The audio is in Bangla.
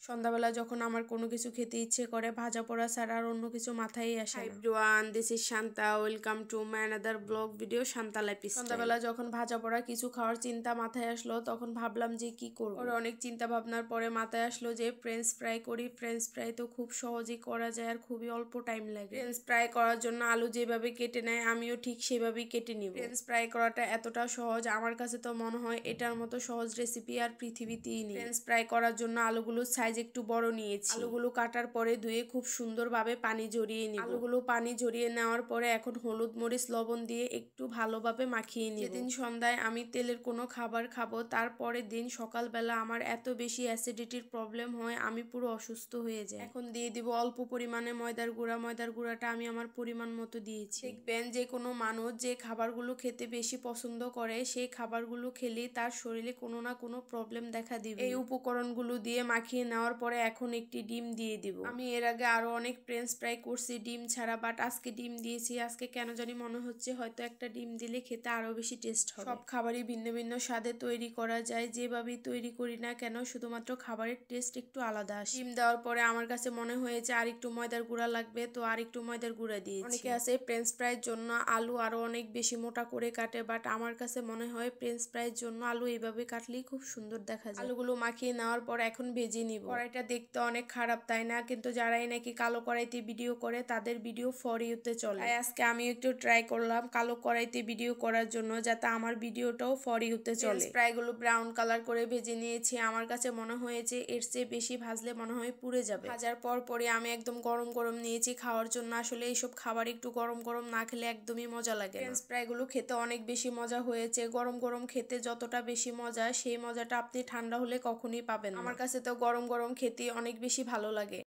সন্ধ্যাবেলা যখন আমার কোনো কিছু খেতে ইচ্ছে করে ভাজা পোড়া ছাড়া আর অন্য কিছু মাথায় আসে না। Everyone, this is Shanta, welcome to my another blog video Shanta life style. সন্ধ্যাবেলা যখন ভাজা পোড়া কিছু খাওয়ার চিন্তা মাথায় আসলো তখন ভাবলাম যে কি করব। ওর অনেক চিন্তা ভাবনার পরে মাথায় আসলো যে ফ্রেঞ্চ ফ্রাই করি। ফ্রেঞ্চ ফ্রাই তো খুব সহজেই করা যায় আর খুবই অল্প টাইম লাগে। ফ্রেঞ্চ ফ্রাই করার জন্য আলু যেভাবে কেটে নেয় আমিও ঠিক সেভাবেই কেটে নিব। ফ্রেঞ্চ ফ্রাই করাটা এতটা সহজ, আমার কাছে তো মনে হয় এটার মতো সহজ রেসিপি আর পৃথিবীতেই নেই। ফ্রেঞ্চ ফ্রাই করার জন্য আলুগুলোর সাইজ একটু বড় নিয়েছি। আলুগুলো কাটার পরে ধুয়ে খুব সুন্দরভাবে পানি ঝরিয়ে নিব। আলুগুলো পানি ঝরিয়ে নেওয়ার পরে এখন হলুদ মরিচ লবণ দিয়ে একটু ভালোভাবে মাখিয়ে নিব। যেদিন সন্ধ্যায় আমি তেলের কোনো খাবার খাবো তারপরের দিন সকালবেলা আমার এত বেশি অ্যাসিডিটির প্রবলেম হয় আমি পুরো অসুস্থ হয়ে যাই। এখন দিয়ে দিব অল্প পরিমাণে ময়দার গুঁড়া। ময়দার গুঁড়াটা আমি আমার পরিমাণ মতো দিয়েছি। দেখবেন যে কোনো মানুষ যে খাবারগুলো খেতে বেশি পছন্দ করে সেই খাবারগুলো খেলে তার শরীরে কোনো না কোনো প্রবলেম দেখা দিবে। এই উপকরণগুলো দিয়ে মাখিয়ে নেওয়ার পরে এখন একটি ডিম দিয়ে দিব। আমি এর আগে আরো অনেক ফ্রেঞ্চ ফ্রাই করছি ডিম ছাড়া, বাট আজকে ডিম দিয়েছি। আজকে কেন জানি মনে হচ্ছে হয়তো একটা ডিম দিলে খেতে আরো বেশি টেস্ট হবে। সব খাবারই ভিন্ন ভিন্ন স্বাদে তৈরি করা যায়, যেভাবেই তৈরি করি না কেন শুধুমাত্র খাবারের টেস্ট একটু আলাদা আসে। ডিম দেওয়ার পরে আমার কাছে মনে হয়েছে আর একটু ময়দার গুঁড়া লাগবে, তো আর একটু ময়দার গুঁড়া দিয়েছি। অনেকে আছে ফ্রেঞ্চ ফ্রাইয়ের জন্য আলু আরো অনেক বেশি মোটা করে কাটে, বাট আমার কাছে মনে হয় ফ্রেঞ্চ ফ্রাইয়ের জন্য আলু এইভাবে কাটলেই খুব সুন্দর দেখা যায়। আলুগুলো মাখিয়ে নেওয়ার পর এখন ভেজে নিব। কড়াইটা দেখতে অনেক খারাপ তাই না, কিন্তু যারাই নাকি কালো কড়াইতে ভিডিও করে তাদের ভিডিও ফর ইউতে চলে। তাই আজকে আমি একটু ট্রাই করলাম কালো কড়াইতে ভিডিও করার জন্য, যাতে আমার ভিডিওটাও ফর ইউতে চলে। ফ্রাইগুলো ব্রাউন কালার করে ভেজে নিয়েছি। আমার কাছে মনে হয়েছে এর চেয়ে বেশি ভাজলে মনে হয় পুড়ে যাবে। ভাজার পর পরে আমি একদম গরম গরম নিয়েছি খাওয়ার জন্য। আসলে এইসব খাবার একটু গরম গরম না খেলে একদমই মজা লাগে না। ফ্রেঞ্চ ফ্রাইগুলো খেতে অনেক বেশি মজা হয়েছে। গরম গরম খেতে যতটা বেশি মজা সেই মজাটা আপনি ঠান্ডা হলে কখনোই পাবেন না। আমার কাছে তো গরম গরম খেতে অনেক বেশি ভালো লাগে।